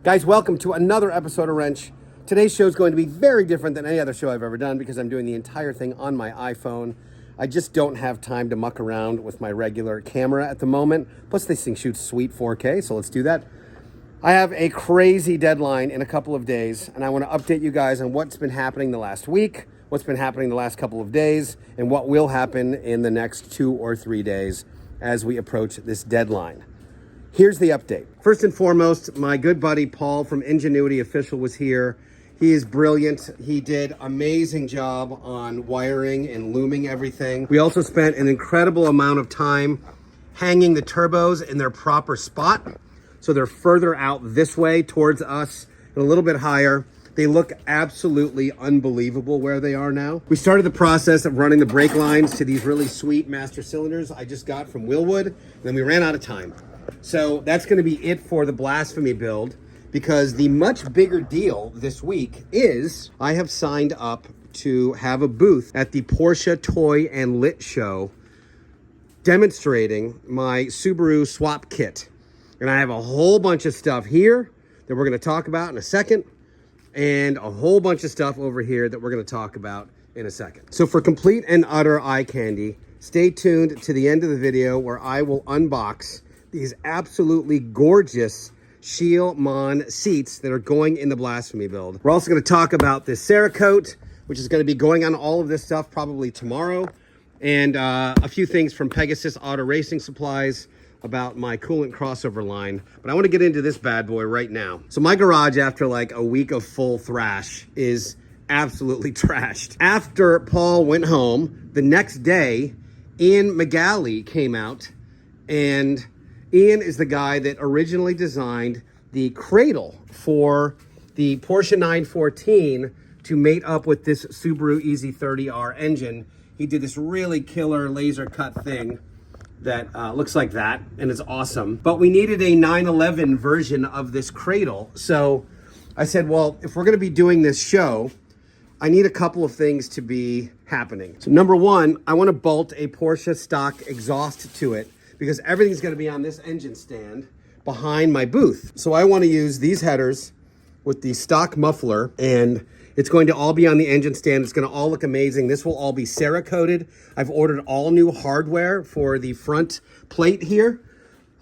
Guys, welcome to another episode of Rennch. Today's show is going to be very different than any other show I've ever done because I'm doing the entire thing on my iPhone. I just don't have time to muck around with my regular camera at the moment. Plus, this thing shoots sweet 4K, so let's do that. I have a crazy deadline in a couple of days, and I want to update you guys on what's been happening the last week, what's been happening the last couple of days, and what will happen in the next 2 or 3 days as we approach this deadline. Here's the update. First and foremost, my good buddy Paul from Ingenuity Official was here. He is brilliant. He did an amazing job on wiring and looming everything. We also spent an incredible amount of time hanging the turbos in their proper spot. So they're further out this way towards us and a little bit higher. They look absolutely unbelievable where they are now. We started the process of running the brake lines to these really sweet master cylinders I just got from Willwood, and then we ran out of time. So that's going to be it for the Blasphemy build, because the much bigger deal this week is I have signed up to have a booth at the Porsche Toy and Lit Show demonstrating my Subaru Swap kit. And I have a whole bunch of stuff here that we're going to talk about in a second, and a whole bunch of stuff over here that we're going to talk about in a second. So for complete and utter eye candy, stay tuned to the end of the video where I will unbox these absolutely gorgeous Shield-Mon seats that are going in the Blasphemy build. We're also going to talk about this Cerakote, which is going to be going on all of this stuff probably tomorrow, and a few things from Pegasus Auto Racing Supplies about my coolant crossover line. But I want to get into this bad boy right now. So my garage, after like a week of full thrash, is absolutely trashed. After Paul went home, the next day, Ian McGalley came out, and Ian is the guy that originally designed the Cradle for the Porsche 914 to mate up with this Subaru EZ30R engine. He did this really killer laser cut thing that looks like that, and it's awesome. But we needed a 911 version of this Cradle. So I said, well, if we're gonna be doing this show, I need a couple of things to be happening. So number one, I wanna bolt a Porsche stock exhaust to it, because everything's gonna be on this engine stand behind my booth. So I wanna use these headers with the stock muffler, and it's going to all be on the engine stand. It's gonna all look amazing. This will all be Cerakoted. I've ordered all new hardware for the front plate here.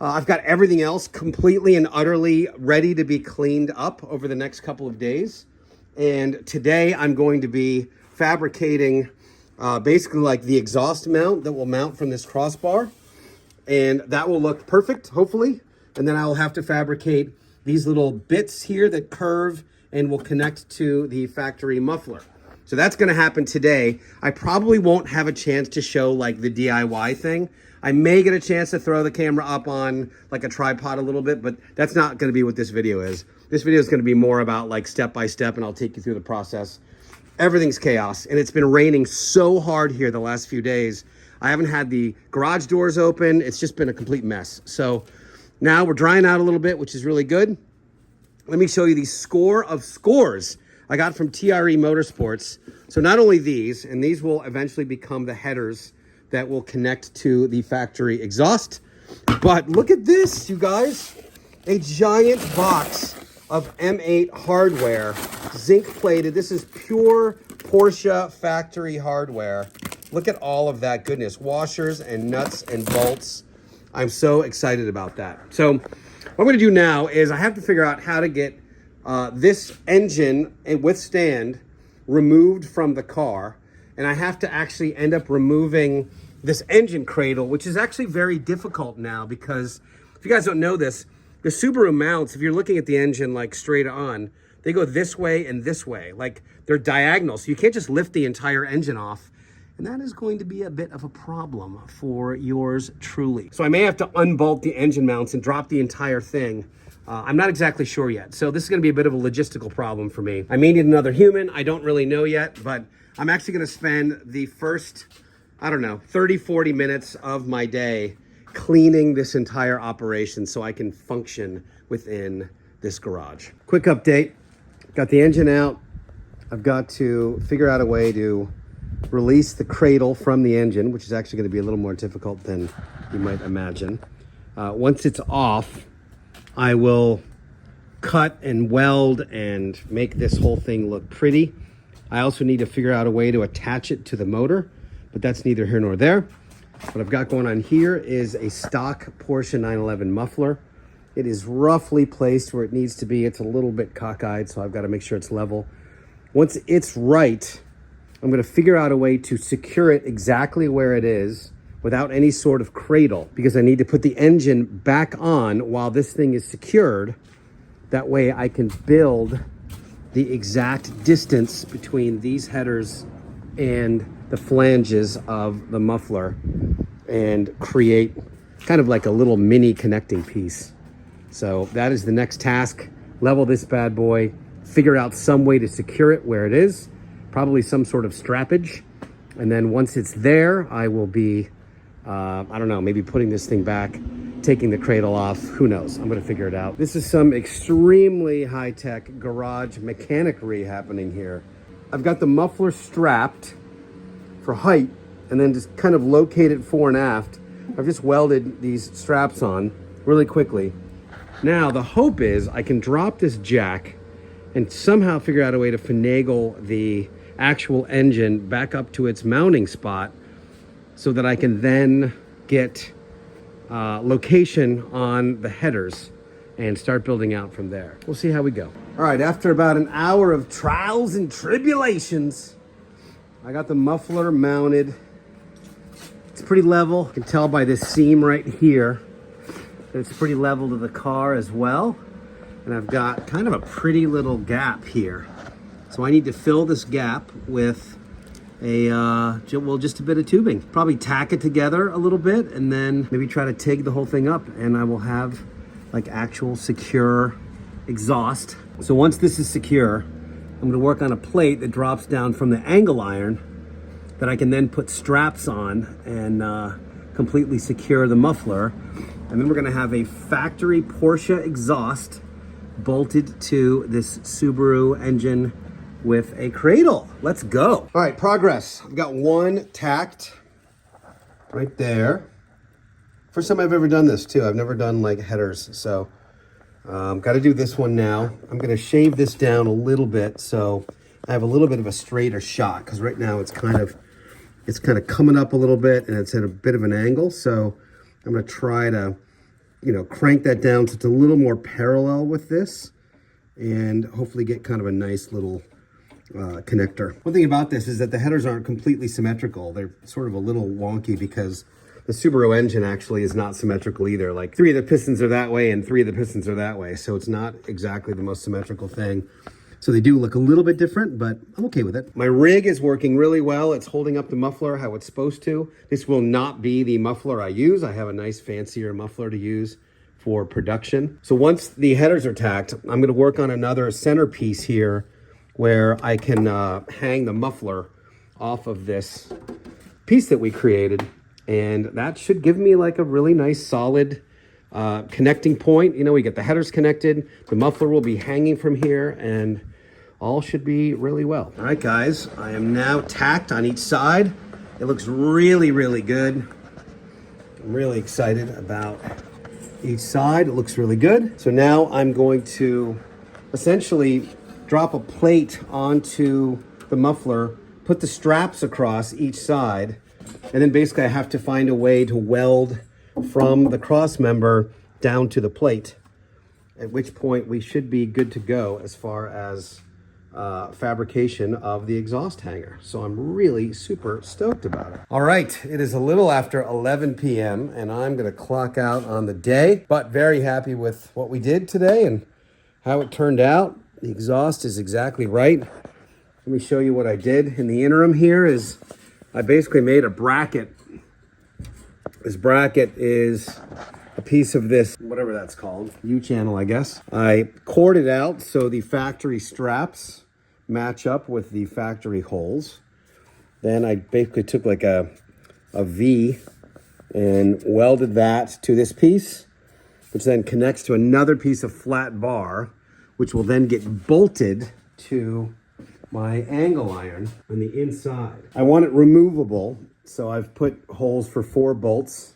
I've got everything else completely and utterly ready to be cleaned up over the next couple of days. And today I'm going to be fabricating basically like the exhaust mount that will mount from this crossbar. And that will look perfect, hopefully. And then I'll have to fabricate these little bits here that curve and will connect to the factory muffler. So that's gonna happen today. I probably won't have a chance to show like the DIY thing. I may get a chance to throw the camera up on like a tripod a little bit, but that's not gonna be what this video is. This video is gonna be more about like step by step, and I'll take you through the process. Everything's chaos, and it's been raining so hard here the last few days. I haven't had the garage doors open. It's just been a complete mess. So now we're drying out a little bit, which is really good. Let me show you the score of scores I got from TRE Motorsports. So not only these, and these will eventually become the headers that will connect to the factory exhaust, but look at this, you guys. A giant box of M8 hardware, zinc plated. This is pure Porsche factory hardware. Look at all of that goodness, washers and nuts and bolts. I'm so excited about that. So what I'm gonna do now is I have to figure out how to get this engine and with stand removed from the car. And I have to actually end up removing this engine cradle, which is actually very difficult now, because if you guys don't know this, the Subaru mounts, if you're looking at the engine like straight on, they go this way and this way, like they're diagonal. So you can't just lift the entire engine off. And that is going to be a bit of a problem for yours truly. So I may have to unbolt the engine mounts and drop the entire thing. I'm not exactly sure yet. So this is gonna be a bit of a logistical problem for me. I may need another human. I don't really know yet, but I'm actually gonna spend the first, I don't know, 30, 40 minutes of my day cleaning this entire operation so I can function within this garage. Quick update, got the engine out. I've got to figure out a way to release the cradle from the engine, which is actually going to be a little more difficult than you might imagine. Once it's off, I will cut and weld and make this whole thing look pretty. I also need to figure out a way to attach it to the motor, but that's neither here nor there. What I've got going on here is a stock Porsche 911 muffler. It is roughly placed where it needs to be. It's a little bit cockeyed, so I've got to make sure it's level. Once it's right, I'm going to figure out a way to secure it exactly where it is without any sort of cradle, because I need to put the engine back on while this thing is secured. That way I can build the exact distance between these headers and the flanges of the muffler and create kind of like a little mini connecting piece. So that is the next task. Level this bad boy, figure out some way to secure it where it is, probably some sort of strappage. And then once it's there, I will be, I don't know, maybe putting this thing back, taking the cradle off, who knows? I'm gonna figure it out. This is some extremely high-tech garage mechanicery happening here. I've got the muffler strapped for height and then just kind of located fore and aft. I've just welded these straps on really quickly. Now the hope is I can drop this jack and somehow figure out a way to finagle the actual engine back up to its mounting spot so that I can then get location on the headers and start building out from there. We'll see how we go. All right, after about an hour of trials and tribulations, I got the muffler mounted. It's pretty level. You can tell by this seam right here that it's pretty level to the car as well. And I've got kind of a pretty little gap here. So I need to fill this gap with just a bit of tubing. Probably tack it together a little bit and then maybe try to TIG the whole thing up, and I will have like actual secure exhaust. So once this is secure, I'm gonna work on a plate that drops down from the angle iron that I can then put straps on and completely secure the muffler. And then we're gonna have a factory Porsche exhaust bolted to this Subaru engine with a cradle. Let's go. All right, progress. I've got one tacked right there. First time I've ever done this too. I've never done like headers. So got to do this one now. I'm gonna shave this down a little bit so I have a little bit of a straighter shot, because right now it's kind of coming up a little bit and it's at a bit of an angle. So I'm gonna try to, crank that down so it's a little more parallel with this and hopefully get kind of a nice little connector. One thing about this is that the headers aren't completely symmetrical. They're sort of a little wonky because the Subaru engine actually is not symmetrical either. Like 3 of the pistons are that way and 3 of the pistons are that way. So it's not exactly the most symmetrical thing. So they do look a little bit different, but I'm okay with it. My rig is working really well. It's holding up the muffler how it's supposed to. This will not be the muffler I use. I have a nice fancier muffler to use for production. So once the headers are tacked, I'm gonna work on another centerpiece here where I can hang the muffler off of this piece that we created. And that should give me like a really nice solid connecting point. We get the headers connected, the muffler will be hanging from here, and all should be really well. All right, guys, I am now tacked on each side. It looks really, really good. I'm really excited about each side. It looks really good. So now I'm going to essentially drop a plate onto the muffler, put the straps across each side, and then basically I have to find a way to weld from the cross member down to the plate, at which point we should be good to go as far as fabrication of the exhaust hanger. So I'm really super stoked about it. All right, it is a little after 11 p.m. and I'm gonna clock out on the day, but very happy with what we did today and how it turned out. The exhaust is exactly right. Let me show you what I did in the interim here is I basically made a bracket. This bracket is a piece of this, whatever that's called, U-channel, I guess. I corded out so the factory straps match up with the factory holes. Then I basically took like a V and welded that to this piece, which then connects to another piece of flat bar, which will then get bolted to my angle iron on the inside. I want it removable, so I've put holes for 4 bolts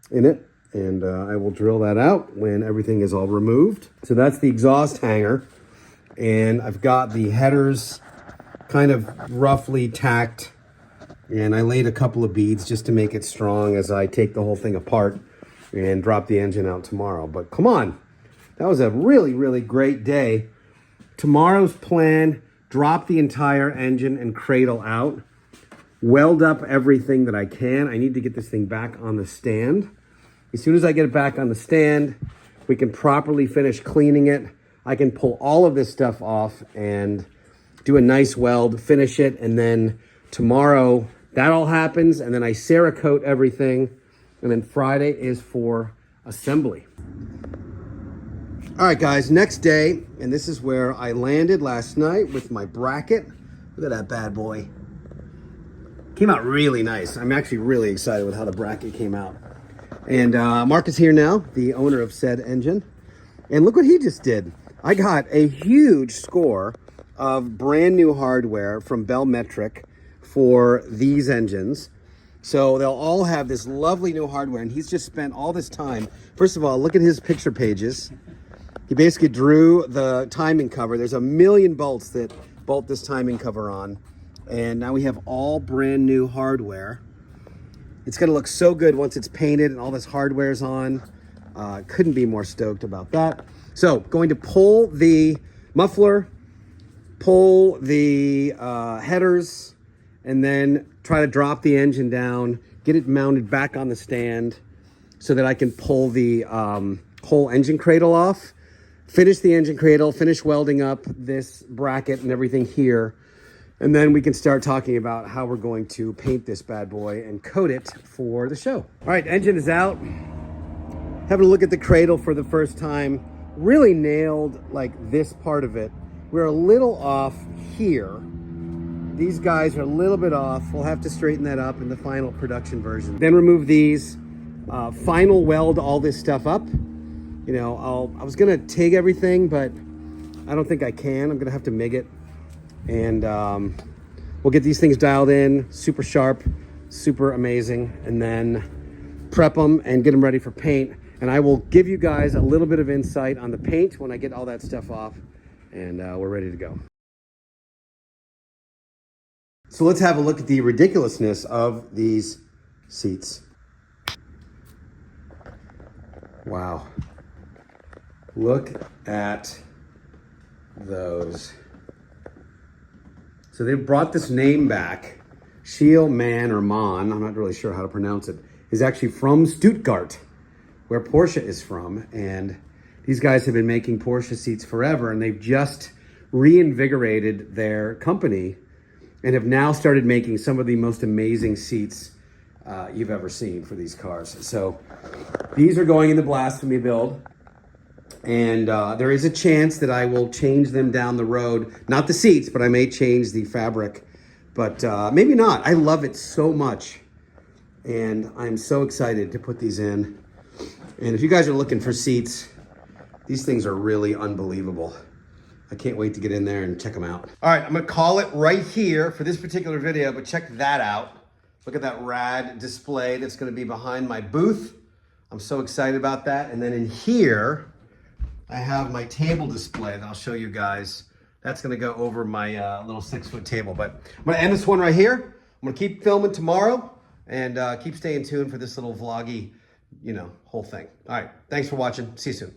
in it, And I will drill that out when everything is all removed. So that's the exhaust hanger. And I've got the headers kind of roughly tacked. And I laid a couple of beads just to make it strong as I take the whole thing apart and drop the engine out tomorrow. But come on, that was a really, really great day. Tomorrow's plan, drop the entire engine and cradle out, weld up everything that I can. I need to get this thing back on the stand. As soon as I get it back on the stand, we can properly finish cleaning it. I can pull all of this stuff off and do a nice weld, finish it, and then tomorrow that all happens, and then I Cerakote everything, and then Friday is for assembly. All right, guys, next day, and this is where I landed last night with my bracket. Look at that bad boy. Came out really nice. I'm actually really excited with how the bracket came out. And Mark is here now, the owner of said engine. And look what he just did. I got a huge score of brand new hardware from Bellmetric for these engines. So they'll all have this lovely new hardware, and he's just spent all this time. First of all, look at his picture pages. He basically drew the timing cover. There's a million bolts that bolt this timing cover on. And now we have all brand new hardware. It's gonna look so good once it's painted and all this hardware's on. Couldn't be more stoked about that. So going to pull the muffler, pull the headers, and then try to drop the engine down, get it mounted back on the stand so that I can pull the whole engine cradle off, finish the engine cradle, finish welding up this bracket and everything here. And then we can start talking about how we're going to paint this bad boy and coat it for the show. All right, engine is out. Having a look at the cradle for the first time. Really nailed like this part of it. We're a little off here. These guys are a little bit off. We'll have to straighten that up in the final production version. Then remove these, final weld all this stuff up. You know, I was gonna TIG everything, but I don't think I can. I'm gonna have to MIG it. And we'll get these things dialed in, super sharp, super amazing, and then prep them and get them ready for paint. And I will give you guys a little bit of insight on the paint when I get all that stuff off, and we're ready to go. So let's have a look at the ridiculousness of these seats. Wow. Look at those. So they brought this name back. Schiele Man or Man, I'm not really sure how to pronounce it, is actually from Stuttgart, where Porsche is from. And these guys have been making Porsche seats forever, and they've just reinvigorated their company and have now started making some of the most amazing seats you've ever seen for these cars. So these are going in the Blasphemy build. And there is a chance that I will change them down the road. Not the seats, but I may change the fabric. But maybe not. I love it so much. And I'm so excited to put these in. And if you guys are looking for seats, these things are really unbelievable. I can't wait to get in there and check them out. All right, I'm gonna call it right here for this particular video, but check that out. Look at that rad display that's gonna be behind my booth. I'm so excited about that. And then in here, I have my table display that I'll show you guys. That's gonna go over my little 6-foot table. But I'm gonna end this one right here. I'm gonna keep filming tomorrow and keep staying tuned for this little vloggy, whole thing. All right, thanks for watching. See you soon.